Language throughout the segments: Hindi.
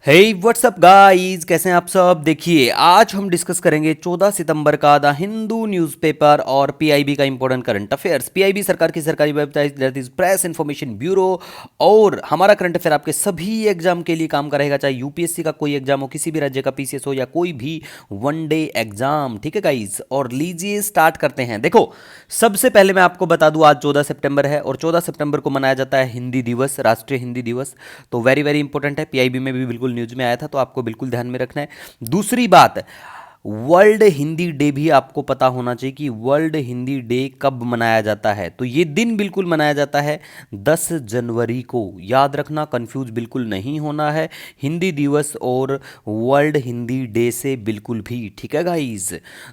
हे व्हाट्सअप गाइस, कैसे हैं आप सब। देखिए आज हम डिस्कस करेंगे 14 सितंबर का द हिंदू न्यूज़पेपर और पीआईबी का इंपॉर्टेंट करंट अफेयर्स। पीआईबी सरकार की सरकारी website that is press information bureau. और हमारा करंट अफेयर आपके सभी एग्जाम के लिए काम करेगा, चाहे यूपीएससी का कोई एग्जाम हो, किसी भी राज्य का पीसीएस हो या कोई भी वनडे एग्जाम। ठीक है गाइस, और लीजिए स्टार्ट करते हैं। देखो सबसे पहले मैं आपको बता दूं आज 14 सितंबर है और 14 सितंबर को मनाया जाता है हिंदी दिवस, राष्ट्रीय हिंदी दिवस। तो वेरी वेरी इंपॉर्टेंट है, पीआईबी में भी बिल्कुल न्यूज में आया था, तो आपको बिल्कुल ध्यान में रखना है। दूसरी बात, वर्ल्ड हिंदी डे भी आपको पता होना चाहिए कि वर्ल्ड हिंदी डे कब मनाया जाता है। तो ये दिन बिल्कुल मनाया जाता है 10 जनवरी को। याद रखना, कंफ्यूज बिल्कुल नहीं होना है हिंदी दिवस और वर्ल्ड हिंदी डे से बिल्कुल भी। ठीक है गाइज।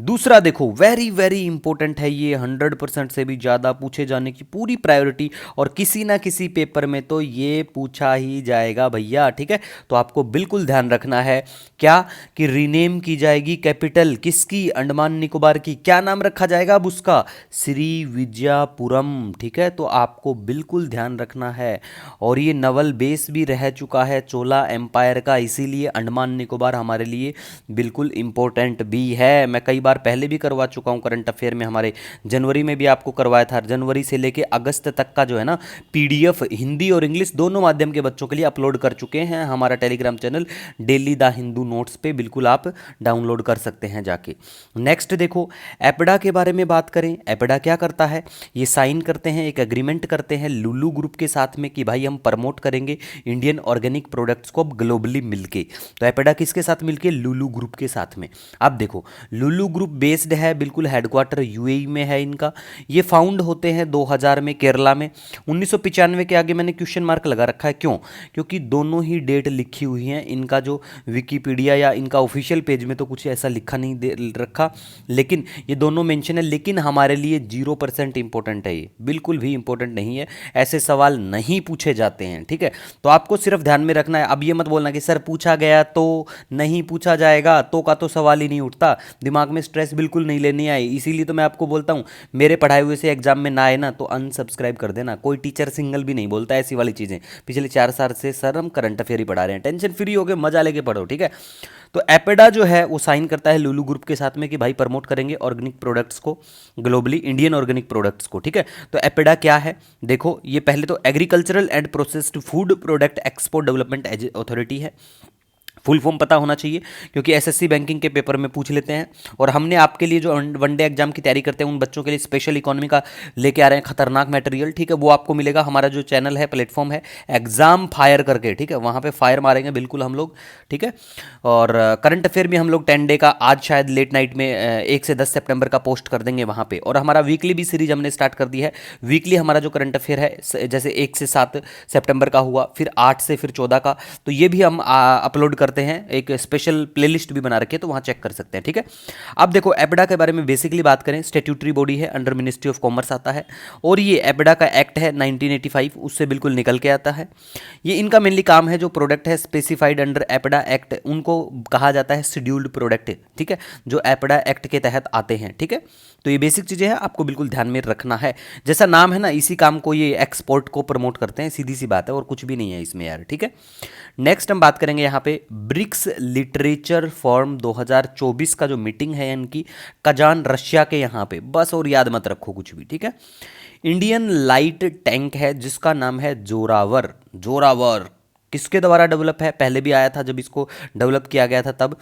दूसरा देखो, वेरी वेरी इंपॉर्टेंट है ये, 100% से भी ज़्यादा पूछे जाने की पूरी प्रायोरिटी, और किसी ना किसी पेपर में तो ये पूछा ही जाएगा भैया। ठीक है, तो आपको बिल्कुल ध्यान रखना है क्या कि रीनेम की जाएगी कैपिटल किसकी, अंडमान निकोबार की। क्या नाम रखा जाएगा अब उसका, श्री विजयपुरम। ठीक है, तो आपको बिल्कुल ध्यान रखना है। और ये नवल बेस भी रह चुका है चोला एम्पायर का, इसीलिए अंडमान निकोबार हमारे लिए बिल्कुल इंपॉर्टेंट भी है। मैं कई बार पहले भी करवा चुका हूँ करंट अफेयर में, हमारे जनवरी में भी आपको करवाया था। जनवरी से लेके अगस्त तक का जो है ना पीडीएफ हिंदी और इंग्लिश दोनों माध्यम के बच्चों के लिए अपलोड कर चुके हैं हमारा Telegram channel daily the Hindu notes पे, बिल्कुल आप डाउनलोड कर सकते हैं जाके। नेक्स्ट देखो, एपडा के बारे में बात करें। एपडा क्या करता है, ये साइन करते हैं, एक एग्रीमेंट करते हैं लुलु ग्रुप के साथ में कि भाई हम प्रमोट करेंगे इंडियन ऑर्गेनिक प्रोडक्ट्स को ग्लोबली मिलके। तो एपडा किसके साथ मिलके, लुलु ग्रुप के साथ में। अब देखो लुलु ग्रुप बेस्ड है, बिल्कुल हेडक्वार्टर यूएई में है इनका। ये फाउंड होते हैं 2000 में केरला में। 1995 के आगे मैंने क्वेश्चन मार्क लगा रखा है, क्यों, क्योंकि दोनों ही डेट लिखी हुई हैं। इनका जो विकीपीडिया या इनका ऑफिशियल पेज में तो कुछ ऐसा लिखा नहीं दे रखा, लेकिन ये दोनों मेंशन है। लेकिन हमारे लिए 0% इंपॉर्टेंट है, ये बिल्कुल भी इंपॉर्टेंट नहीं है, ऐसे सवाल नहीं पूछे जाते हैं। ठीक है, तो आपको सिर्फ ध्यान में रखना है। अब ये मत बोलना कि सर पूछा गया तो नहीं पूछा जाएगा, तो का तो सवाल ही नहीं उठता। दिमाग में स्ट्रेस बिल्कुल नहीं लेनी आई, इसीलिए तो मैं आपको बोलता हूँ मेरे पढ़ाए हुए से एग्जाम में ना आए ना तो अनसब्सक्राइब कर देना। कोई टीचर सिंगल भी नहीं बोलता ऐसी वाली चीज़ें। पिछले 4 साल से सर हम करंट अफेयर ही पढ़ा रहे हैं, टेंशन फ्री होकर मजा लेके पढ़ो। ठीक है, तो एपेडा जो है वो साइन करता है लुलु ग्रुप के साथ में कि भाई प्रमोट करेंगे ऑर्गेनिक प्रोडक्ट्स को ग्लोबली, इंडियन ऑर्गेनिक प्रोडक्ट्स को। ठीक है, तो एपेडा क्या है, देखो ये पहले तो agricultural and processed food product export development authority है। फुल फॉर्म पता होना चाहिए, क्योंकि एसएससी बैंकिंग के पेपर में पूछ लेते हैं। और हमने आपके लिए जो वनडे एग्जाम की तैयारी करते हैं उन बच्चों के लिए स्पेशल इकोनॉमी का लेके आ रहे हैं खतरनाक मटेरियल। ठीक है, वो आपको मिलेगा, हमारा जो चैनल है प्लेटफॉर्म है एग्जाम फायर करके। ठीक है, वहाँ पे फायर मारेंगे बिल्कुल हम लोग। ठीक है, और करंट अफेयर भी हम लोग 10 डे का आज शायद लेट नाइट में 1 से 10 सितंबर का पोस्ट कर देंगे वहाँ पे। और हमारा वीकली भी सीरीज हमने स्टार्ट कर दी है। वीकली हमारा जो करंट अफेयर है जैसे 1 से 7 सितंबर का हुआ, फिर 8 से फिर 14 का, तो ये भी हम अपलोड करते हैं। एक स्पेशल प्लेलिस्ट भी बना रखी है, तो वहाँ चेक कर सकते हैं। ठीक है, अब देखो एपडा के बारे में बेसिकली बात करें, स्टेट्यूटरी बॉडी है, अंडर मिनिस्ट्री ऑफ कॉमर्स आता है। और ये एपडा का एक्ट है 1985, उससे बिल्कुल निकल के आता है। ये इनका मेनली काम है, जो प्रोडक्ट है स्पेसिफाइड अंडर एपडा एक्ट उनको कहा जाता है शेड्यूल्ड प्रोडक्ट। ठीक है, जो एपडा एक्ट के तहत आते हैं। ठीक है, तो ये बेसिक चीज़ें हैं, आपको बिल्कुल ध्यान में रखना है। जैसा नाम है ना, इसी काम को ये एक्सपोर्ट को प्रमोट करते हैं, सीधी सी बात है, और कुछ भी नहीं है इसमें यार। ठीक है, नेक्स्ट हम बात करेंगे यहाँ पे ब्रिक्स लिटरेचर फॉरम 2024 का जो मीटिंग है इनकी, कजान रशिया के यहाँ पे, बस और याद मत रखो कुछ भी। ठीक है, इंडियन लाइट टैंक है जिसका नाम है जोरावर। जोरावर किसके द्वारा डेवलप है, पहले भी आया था जब इसको डेवलप किया गया था तब।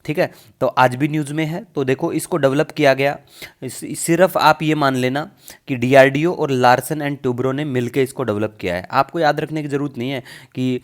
ठीक है, तो आज भी न्यूज़ में है। तो देखो इसको डेवलप किया गया, सिर्फ आप ये मान लेना कि डीआरडीओ और लार्सन एंड टूब्रो ने मिलकर इसको डेवलप किया है। आपको याद रखने की ज़रूरत नहीं है कि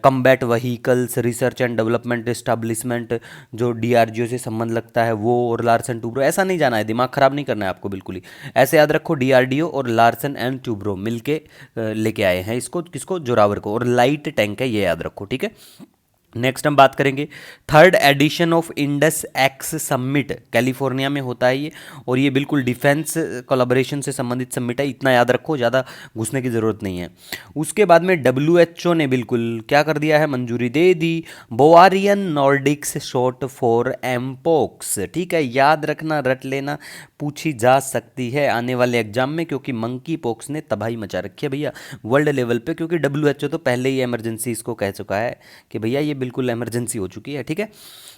combat vehicles research and development establishment जो डीआरडीओ से संबंध लगता है वो, और लार्सन टूब्रो, ऐसा नहीं जाना है, दिमाग खराब नहीं करना है आपको बिल्कुल ही। ऐसे याद रखो डीआरडीओ और लार्सन एंड टूब्रो मिलके लेके आए हैं इसको, किसको, जोरावर को। और लाइट टैंक है, ये याद रखो। ठीक है, नेक्स्ट हम बात करेंगे third edition of Indus x summit, California में होता है ये। और ये बिल्कुल डिफेंस कोलैबोरेशन से संबंधित समिट है, इतना याद रखो, ज़्यादा घुसने की ज़रूरत नहीं है। उसके बाद में डब्ल्यूएचओ ने बिल्कुल क्या कर दिया है, मंजूरी दे दी, बोवारियन नॉर्डिक्स शॉर्ट फॉर एम्पोक्स। ठीक है, याद रखना, रट लेना, पूछी जा सकती है आने वाले एग्जाम में, क्योंकि मंकी पॉक्स ने तबाही मचा रखी है भैया वर्ल्ड लेवल पे। क्योंकि डब्ल्यूएचओ तो पहले ही इमरजेंसी इसको कह चुका है कि भैया ये बिल्कुल इमरजेंसी हो चुकी है, ठीक है।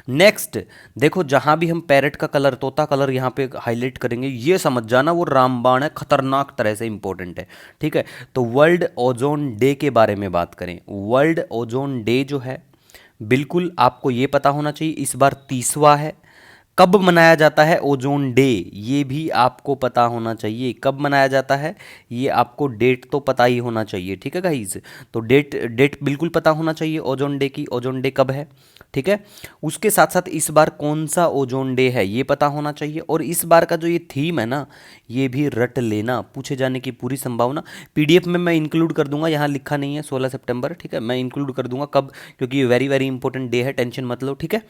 नेक्स्ट देखो, जहां भी हम पैरेट का कलर, तोता कलर यहाँ पे हाईलाइट करेंगे, ये समझ जाना वो रामबाण है, खतरनाक तरह से इंपॉर्टेंट है, ठीक है। तो वर्ल्ड ओजोन डे के बारे में बात करें, वर्ल्ड ओजोन डे जो है बिल्कुल आपको ये पता होना चाहिए, इस बार 30वां है। कब मनाया जाता है ओजोन डे, ये भी आपको पता होना चाहिए, कब मनाया जाता है ये आपको डेट तो पता ही होना चाहिए, ठीक है गाइज। तो डेट डेट बिल्कुल पता होना चाहिए ओजोन डे की, ओजोन डे कब है, ठीक है। उसके साथ साथ इस बार कौन सा ओजोन डे है ये पता होना चाहिए, और इस बार का जो ये थीम है ना, ये भी रट लेना, पूछे जाने की पूरी संभावना। पीडीएफ में मैं इंक्लूड कर दूंगा, यहाँ लिखा नहीं है 16 सितंबर, ठीक है, मैं इंक्लूड कर दूंगा कब, क्योंकि ये वेरी वेरी इंपॉर्टेंट डे है, टेंशन मत लो, ठीक है।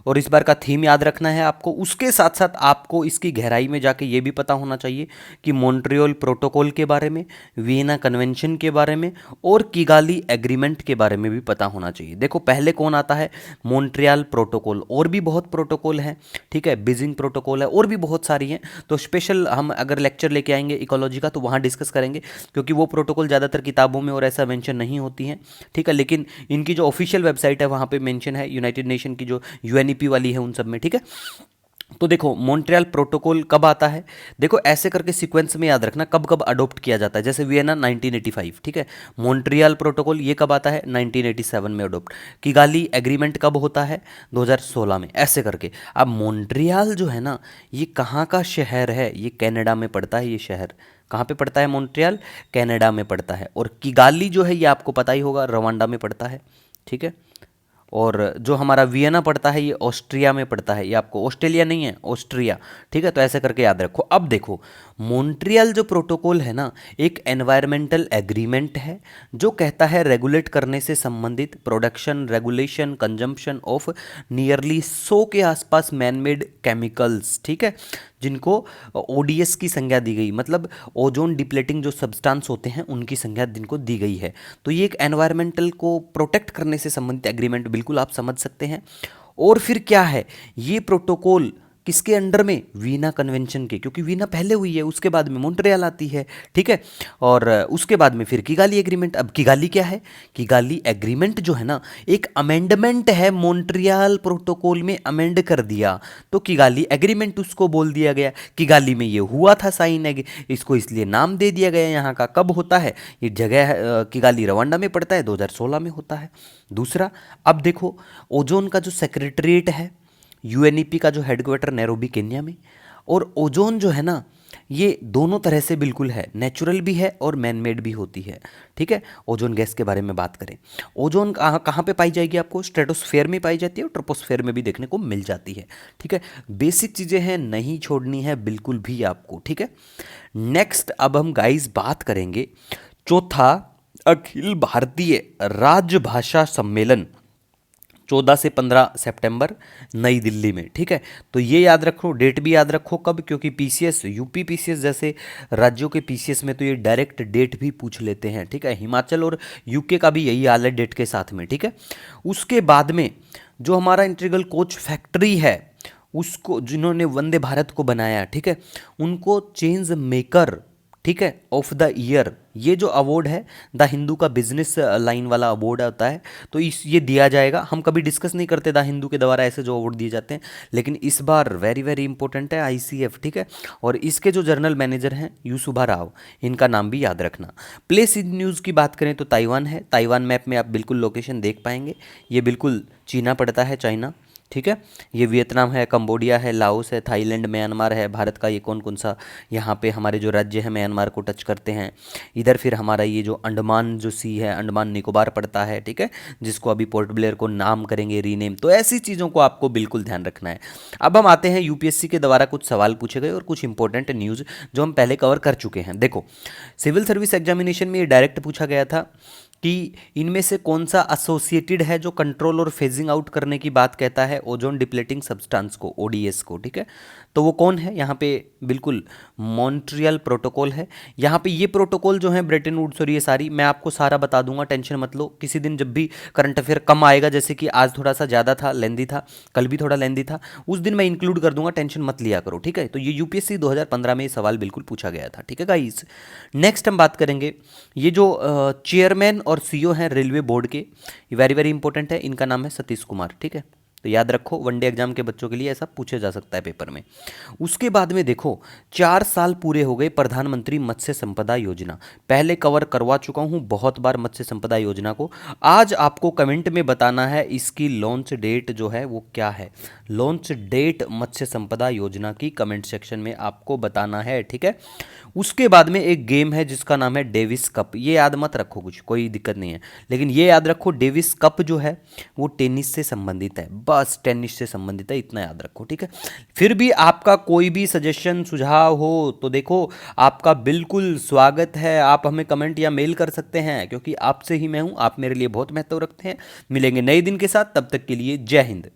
और इस बार का थीम याद रखना है आपको। उसके साथ साथ आपको इसकी गहराई में जाके ये भी पता होना चाहिए कि मॉन्ट्रियल प्रोटोकॉल के बारे में, वियना कन्वेंशन के बारे में, और किगाली एग्रीमेंट के बारे में भी पता होना चाहिए। देखो पहले कौन आता है, मॉन्ट्रियल प्रोटोकॉल, और भी बहुत प्रोटोकॉल हैं, ठीक है, बीजिंग प्रोटोकॉल है, और भी बहुत सारी हैं। तो स्पेशल हम अगर लेक्चर लेके आएंगे इकोलॉजी का तो वहाँ डिस्कस करेंगे, क्योंकि वो प्रोटोकॉल ज़्यादातर किताबों में और ऐसा मेंशन नहीं होती हैं, ठीक है। लेकिन इनकी जो ऑफिशियल वेबसाइट है वहाँ पे मेंशन है, यूनाइटेड नेशन की जो यूएनईपी वाली है उन सब में, ठीक है। तो देखो मॉन्ट्रियल प्रोटोकॉल कब आता है, देखो ऐसे करके सीक्वेंस में याद रखना कब कब अडॉप्ट किया जाता है। जैसे वियना 1985, ठीक है, मॉन्ट्रियल प्रोटोकॉल ये कब आता है, 1987 में अडॉप्ट। किगाली एग्रीमेंट कब होता है, 2016 में, ऐसे करके। अब मॉन्ट्रियल जो है ना, ये कहाँ का शहर है, ये कनाडा में पड़ता है, ये शहर कहाँ पे पड़ता है, मॉन्ट्रियल कनाडा में पड़ता है। और किगाली जो है ये आपको पता ही होगा, रवांडा में पड़ता है, ठीक है। और जो हमारा वियना पड़ता है ये ऑस्ट्रिया में पड़ता है, ये आपको ऑस्ट्रेलिया नहीं है, ऑस्ट्रिया, ठीक है। तो ऐसे करके याद रखो। अब देखो मॉन्ट्रियल जो प्रोटोकॉल है ना, एक एनवायरमेंटल एग्रीमेंट है जो कहता है रेगुलेट करने से संबंधित production, regulation, consumption of nearly 100 के आसपास मैन मेड केमिकल्स, ठीक है, जिनको ओडीएस की संज्ञा दी गई, मतलब ओजोन डिप्लेटिंग जो सब्सटेंस होते हैं उनकी संज्ञा जिनको दी गई है। तो ये एक एनवायरमेंटल को प्रोटेक्ट करने से संबंधित एग्रीमेंट बिल्कुल आप समझ सकते हैं। और फिर क्या है ये प्रोटोकॉल, किसके अंडर में, वीना कन्वेंशन के, क्योंकि वीना पहले हुई है, उसके बाद में मॉन्ट्रियल आती है, ठीक है। और उसके बाद में फिर किगाली एग्रीमेंट। अब किगाली क्या है, किगाली एग्रीमेंट जो है ना एक अमेंडमेंट है, मॉन्ट्रियल प्रोटोकॉल में अमेंड कर दिया, तो किगाली एग्रीमेंट उसको बोल दिया गया। किगाली में ये हुआ था साइन, इसको इसलिए नाम दे दिया गया यहाँ का। कब होता है ये जगह, किगाली रवांडा में पड़ता है, 2016 में होता है। दूसरा, अब देखो ओजोन का जो सेक्रेटरीट है, यूएनईपी का जो हेडक्वार्टर नैरोबी केन्या में। और ओजोन जो है ना ये दोनों तरह से बिल्कुल है, नेचुरल भी है और मैन मेड भी होती है, ठीक है। ओजोन गैस के बारे में बात करें, ओजोन कहाँ कहाँ पे पाई जाएगी, आपको स्ट्रेटोस्फेयर में पाई जाती है और ट्रोपोस्फेयर में भी देखने को मिल जाती है, ठीक है। बेसिक चीज़ें हैं, नहीं छोड़नी है बिल्कुल भी आपको, ठीक है। नेक्स्ट अब हम गाइस बात करेंगे चौथा अखिल भारतीय राजभाषा सम्मेलन, 14 से 15 सितंबर नई दिल्ली में, ठीक है। तो ये याद रखो, डेट भी याद रखो कब, क्योंकि पीसीएस, यूपी पीसीएस जैसे राज्यों के पीसीएस में तो ये डायरेक्ट डेट भी पूछ लेते हैं, ठीक है। हिमाचल और यूके का भी यही हाल है डेट के साथ में, ठीक है। उसके बाद में जो हमारा इंटीग्रल कोच फैक्ट्री है, उसको जिन्होंने वंदे भारत को बनाया, ठीक है, उनको चेंज मेकर, ठीक है, ऑफ द ईयर, ये जो अवार्ड है द हिंदू का बिजनेस लाइन वाला अवार्ड होता है, तो इस ये दिया जाएगा। हम कभी डिस्कस नहीं करते द हिंदू के द्वारा ऐसे जो अवार्ड दिए जाते हैं, लेकिन इस बार वेरी वेरी इंपॉर्टेंट है आईसीएफ, ठीक है। और इसके जो जनरल मैनेजर हैं यूसुभा राव, इनका नाम भी याद रखना। प्लेस इन न्यूज़ की बात करें तो ताइवान है, ताइवान मैप में आप बिल्कुल लोकेशन देख पाएंगे, ये बिल्कुल चीना पड़ता है, चाइना, ठीक है। ये वियतनाम है, कंबोडिया है, लाओस है, थाईलैंड, म्यांमार है। भारत का ये कौन कौन सा यहाँ पे हमारे जो राज्य है म्यांमार को टच करते हैं। इधर फिर हमारा ये जो अंडमान जो सी है, अंडमान निकोबार पड़ता है, ठीक है, जिसको अभी पोर्ट ब्लेयर को नाम करेंगे रीनेम। तो ऐसी चीज़ों को आपको बिल्कुल ध्यान रखना है। अब हम आते हैं यूपीएससी के द्वारा कुछ सवाल पूछे गए और कुछ इंपॉर्टेंट न्यूज़ जो हम पहले कवर कर चुके हैं। देखो सिविल सर्विस एग्जामिनेशन में ये डायरेक्ट पूछा गया था कि इनमें से कौन सा एसोसिएटेड है जो कंट्रोल और फेजिंग आउट करने की बात कहता है ओजोन डिप्लेटिंग सब्सटेंस को, ओडीएस को, ठीक है। तो वो कौन है, यहाँ पे बिल्कुल मॉन्ट्रियल प्रोटोकॉल है। यहाँ पे ये प्रोटोकॉल जो है ब्रेटन वुड्स और ये सारी मैं आपको सारा बता दूंगा, टेंशन मत लो। किसी दिन जब भी करंट अफेयर कम आएगा, जैसे कि आज थोड़ा सा ज़्यादा था, लेंदी था, कल भी थोड़ा लेंदी था, उस दिन मैं इंक्लूड कर दूंगा, टेंशन मत लिया करो, ठीक है। तो ये यूपीएससी 2015 में ये सवाल बिल्कुल पूछा गया था, ठीक है गाइस। नेक्स्ट हम बात करेंगे ये जो चेयरमैन और सीईओ हैं रेलवे बोर्ड के, ये वेरी वेरी इंपॉर्टेंट है, इनका नाम है सतीश कुमार, ठीक है। तो याद रखो, वनडे एग्जाम के बच्चों के लिए ऐसा पूछा जा सकता है पेपर में। उसके बाद में देखो, 4 साल पूरे हो गए प्रधानमंत्री मत्स्य संपदा योजना, पहले कवर करवा चुका हूं बहुत बार मत्स्य संपदा योजना को। आज आपको कमेंट में बताना है इसकी लॉन्च डेट जो है वो क्या है। लॉन्च डेट मत्स्य संपदा योजना की कमेंट सेक्शन में आपको बताना है, ठीक है। उसके बाद में एक गेम है जिसका नाम है डेविस कप, ये याद मत रखो, कुछ कोई दिक्कत नहीं है, लेकिन ये याद रखो डेविस कप जो है वो टेनिस से संबंधित है, बस टेनिस से संबंधित है, इतना याद रखो, ठीक है। फिर भी आपका कोई भी सजेशन सुझाव हो तो देखो आपका बिल्कुल स्वागत है, आप हमें कमेंट या मेल कर सकते हैं, क्योंकि आपसे ही मैं हूं, आप मेरे लिए बहुत महत्व रखते हैं। मिलेंगे नए दिन के साथ, तब तक के लिए जय हिंद।